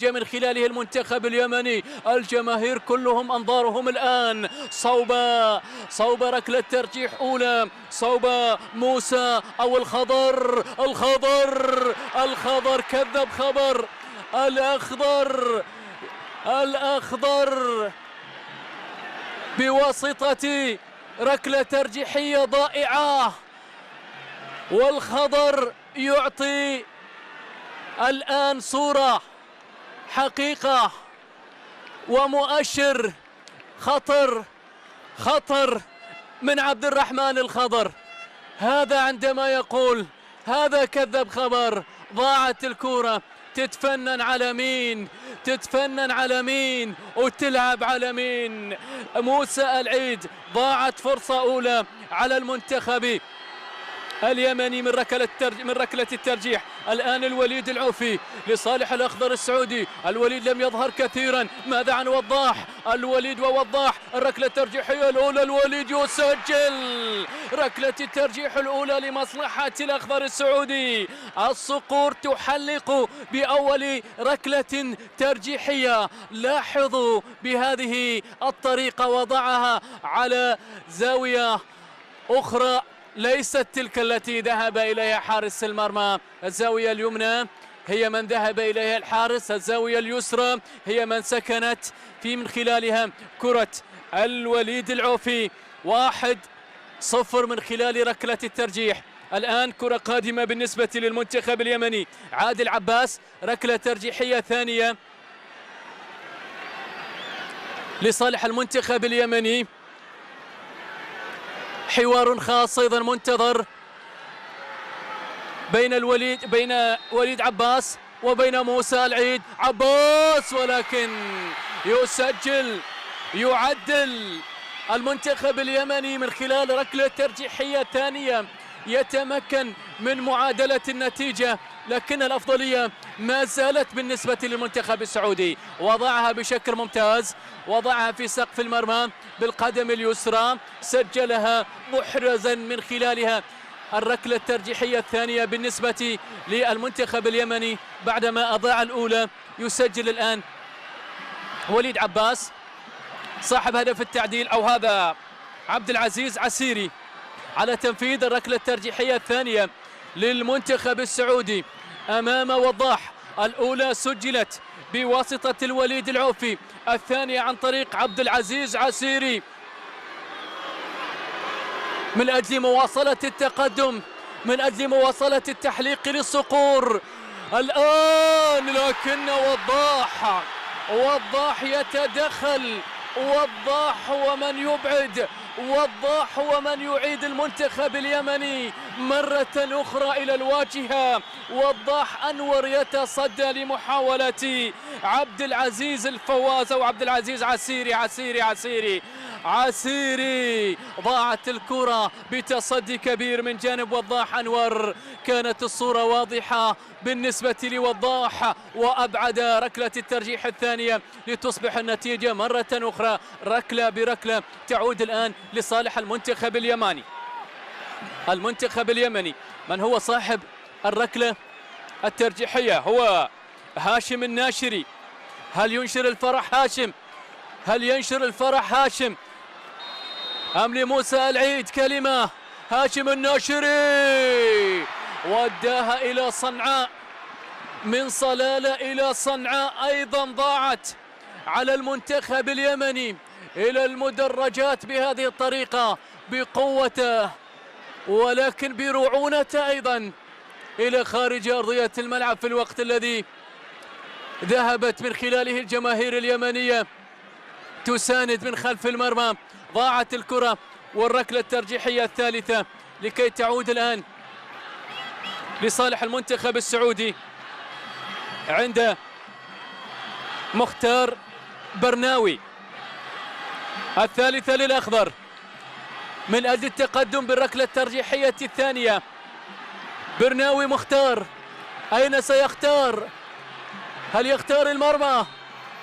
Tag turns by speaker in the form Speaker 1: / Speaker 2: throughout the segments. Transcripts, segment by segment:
Speaker 1: النتيجة من خلاله المنتخب اليمني. الجماهير كلهم أنظارهم الآن صوب ركلة ترجيح أولى، صوب موسى أو الخضر. الخضر كذب خبر. الأخضر بواسطة ركلة ترجيحية ضائعة، والخضر يعطي الآن صورة حقيقة ومؤشر خطر من عبد الرحمن الخضر. هذا عندما يقول هذا كذب خبر. ضاعت الكرة، تتفنن على مين وتلعب على مين؟ موسى العيد. ضاعت فرصة أولى على المنتخب اليمني من ركلة الترجيح. الآن الوليد العوفي لصالح الأخضر السعودي. الوليد لم يظهر كثيرا. ماذا عن وضاح؟ الوليد ووضاح. الركلة الترجيحية الأولى، الوليد يسجل ركلة الترجيح الأولى لمصلحة الأخضر السعودي. الصقور تحلق بأول ركلة ترجيحية. لاحظوا بهذه الطريقة وضعها على زاوية أخرى ليست تلك التي ذهب إليها حارس المرمى. الزاوية اليمنى هي من ذهب إليها الحارس، الزاوية اليسرى هي من سكنت في من خلالها كرة الوليد العوفي. 1-0 من خلال ركلة الترجيح. الآن كرة قادمة بالنسبة للمنتخب اليمني. عادل عباس، ركلة ترجيحية ثانية لصالح المنتخب اليمني. حوار خاص أيضا منتظر بين وليد عباس وبين موسى العيد. عباس ولكن يعدل المنتخب اليمني من خلال ركلة ترجيحية ثانية، يتمكن من معادلة النتيجة، لكن الأفضلية ما زالت بالنسبة للمنتخب السعودي. وضعها بشكل ممتاز، وضعها في سقف المرمى بالقدم اليسرى، سجلها محرزا من خلالها الركلة الترجيحية الثانية بالنسبة للمنتخب اليمني بعدما أضاع الأولى. يسجل الآن وليد عباس صاحب هدف التعديل، أو هذا عبد العزيز عسيري، على تنفيذ الركلة الترجيحية الثانية للمنتخب السعودي أمام وضاح. الأولى سجلت بواسطة الوليد العوفي، الثانية عن طريق عبد العزيز عسيري من أجل مواصلة التقدم، من أجل مواصلة التحليق للصقور الآن. لكن وضاح يتدخل. وضاح هو من يبعد، وضاح هو من يعيد المنتخب اليمني مرة أخرى إلى الواجهة. وضاح أنور يتصدى لمحاولة عبد العزيز الفواز أو عبد العزيز عسيري. ضاعت الكرة بتصدي كبير من جانب وضاح أنور. كانت الصورة واضحة بالنسبة لوضاح، وأبعد ركلة الترجيح الثانية لتصبح النتيجة مرة أخرى ركلة بركلة. تعود الآن لصالح المنتخب اليمني. المنتخب اليمني من هو صاحب الركلة الترجيحية؟ هو هاشم الناشري. هل ينشر الفرح هاشم؟ أم لموسى العيد كلمة؟ هاشم الناشري وداها إلى صنعاء، من صلالة إلى صنعاء. أيضا ضاعت على المنتخب اليمني إلى المدرجات بهذه الطريقة بقوته، ولكن برعونته أيضا إلى خارج أرضية الملعب في الوقت الذي ذهبت من خلاله الجماهير اليمنية تساند من خلف المرمى. ضاعت الكرة والركلة الترجيحية الثالثة لكي تعود الآن لصالح المنتخب السعودي عند مختار برناوي. الثالثة للأخضر من أجل التقدم بالركلة الترجيحية الثانية. برناوي مختار، أين سيختار؟ هل يختار المرمى؟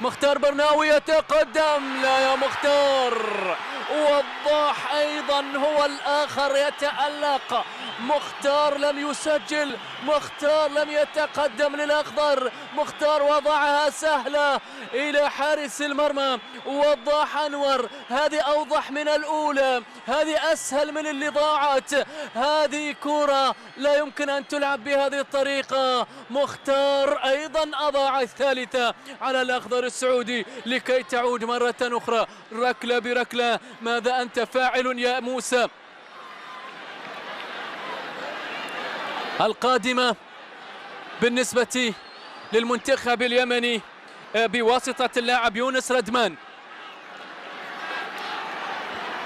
Speaker 1: مختار برناوي يتقدم، لا يا مختار. وضاح أيضا هو الآخر يتألق مختار لم يسجل، مختار لم يتقدم للأخضر، مختار وضعها سهلة إلى حارس المرمى وضاح أنور. هذه أوضح من الأولى، هذه أسهل من اللي ضاعت، هذه كرة لا يمكن أن تلعب بهذه الطريقة. مختار أيضا أضاع الثالثة على الأخضر السعودي لكي تعود مرة أخرى ركلة بركلة. ماذا أنت فاعل يا موسى؟ القادمة بالنسبة للمنتخب اليمني بواسطة اللاعب يونس ردمان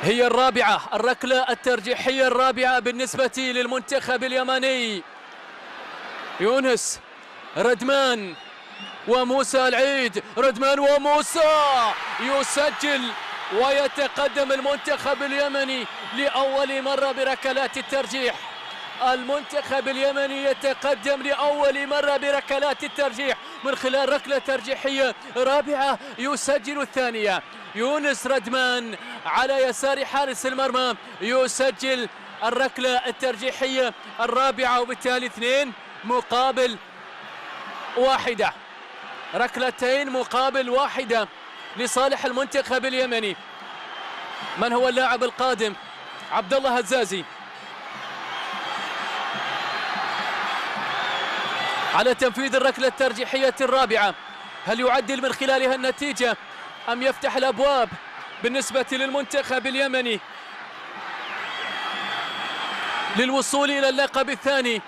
Speaker 1: هي الرابعة، الركلة الترجيحية الرابعة بالنسبة للمنتخب اليمني. يونس ردمان وموسى العيد، ردمان وموسى يسجل ويتقدم المنتخب اليمني لأول مرة بركلات الترجيح. المنتخب اليمني يتقدم لأول مرة بركلات الترجيح من خلال ركلة ترجيحية رابعة يسجل الثانية. يونس ردمان على يسار حارس المرمى يسجل الركلة الترجيحية الرابعة، وبالتالي 2 مقابل 1، ركلتين مقابل 1 لصالح المنتخب اليمني. من هو اللاعب القادم؟ عبد الله هزازي على تنفيذ الركلة الترجيحية الرابعة. هل يعدل من خلالها النتيجة أم يفتح الأبواب بالنسبة للمنتخب اليمني للوصول إلى اللقب الثاني؟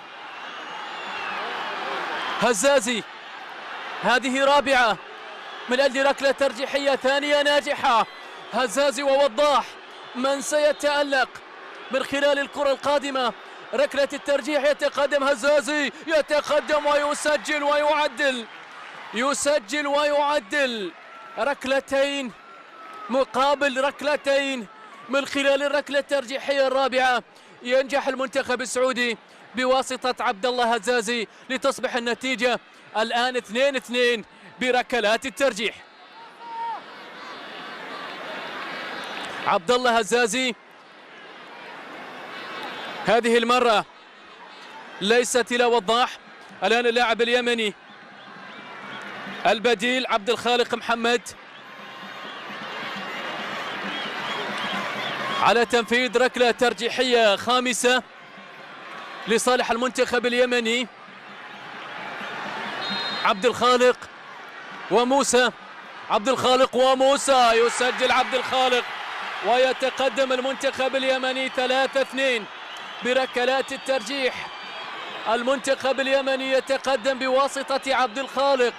Speaker 1: هزازي هذه رابعة من أجل ركلة ترجيحية ثانية ناجحة. هزازي ووضاح من سيتألق من خلال الكرة القادمة ركلة الترجيح. يتقدم هزازي، يتقدم ويسجل ويعدل، يسجل ويعدل، ركلتين مقابل ركلتين من خلال الركلة الترجيحية الرابعة. ينجح المنتخب السعودي بواسطة عبد الله هزازي لتصبح النتيجة الآن 2-2 بركلات الترجيح. عبد الله هزازي هذه المرة ليست إلى وضاح. الآن اللاعب اليمني البديل عبد الخالق محمد على تنفيذ ركلة ترجيحية خامسة لصالح المنتخب اليمني. عبد الخالق وموسى، عبد الخالق وموسى، يسجل عبد الخالق ويتقدم المنتخب اليمني 3-2 بركلات الترجيح. المنتخب اليمني يتقدم بواسطة عبد الخالق،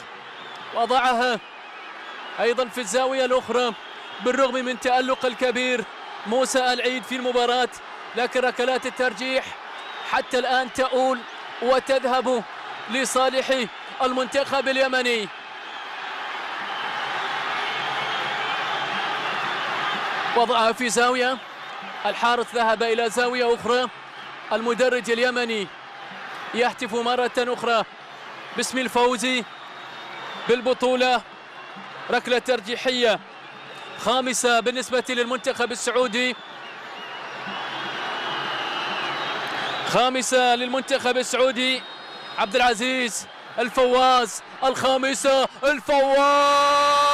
Speaker 1: وضعها أيضا في الزاوية الأخرى بالرغم من تألق الكبير موسى العيد في المباراة، لكن ركلات الترجيح حتى الآن تؤول وتذهب لصالح المنتخب اليمني. وضعها في زاوية، الحارس ذهب إلى زاوية أخرى. المدرج اليمني يهتف مرة أخرى باسم الفوز بالبطولة. ركلة ترجيحية خامسة بالنسبة للمنتخب السعودي، خامسة للمنتخب السعودي. عبد العزيز الفواز الخامسة، الفواز.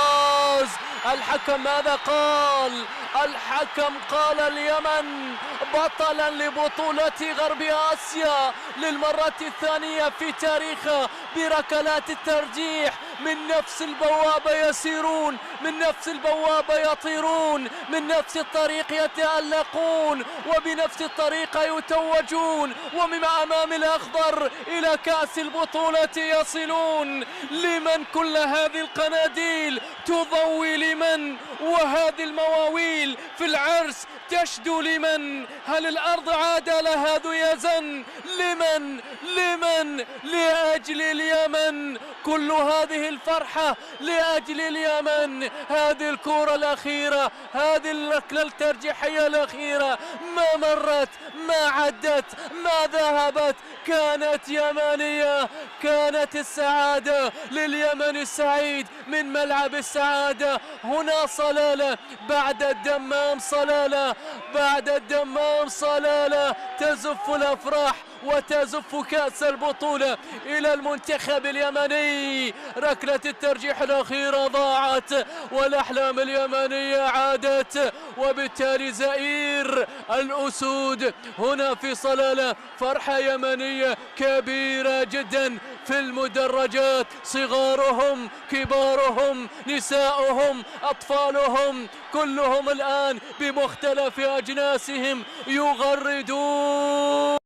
Speaker 1: الحكم ماذا قال؟ الحكم قال اليمن بطلا لبطولة غرب آسيا للمرة الثانية في تاريخها بركلات الترجيح. من نفس البوابة يسيرون، من نفس البوابة يطيرون، من نفس الطريق يتألقون، وبنفس الطريقة يتوجون، ومن أمام الأخضر إلى كأس البطولة يصلون. لمن كل هذه القناديل تضوي؟ لمن؟ وهذه المواويل في العرس تشدو لمن؟ هل الأرض عاد لها ذيزا؟ لمن؟ لمن؟ لأجل اليمن. كل هذه الفرحة لأجل اليمن. هذه الكرة الأخيرة، هذه الركلة الترجيحية الأخيرة ما ما عدت ما ذهبت، كانت يمنية، كانت السعادة لليمن السعيد من ملعب السعادة. هنا صلالة بعد الدمام، صلالة بعد الدمام، صلالة تزف الأفراح وتزف كأس البطولة إلى المنتخب اليمني. ركلة الترجيح الأخيرة ضاعت والأحلام اليمنية عادت، وبالتالي زئير الأسود هنا في صلالة. فرحة يمنية كبيرة جدا في المدرجات، صغارهم كبارهم نساؤهم أطفالهم كلهم الآن بمختلف أجناسهم يغردون.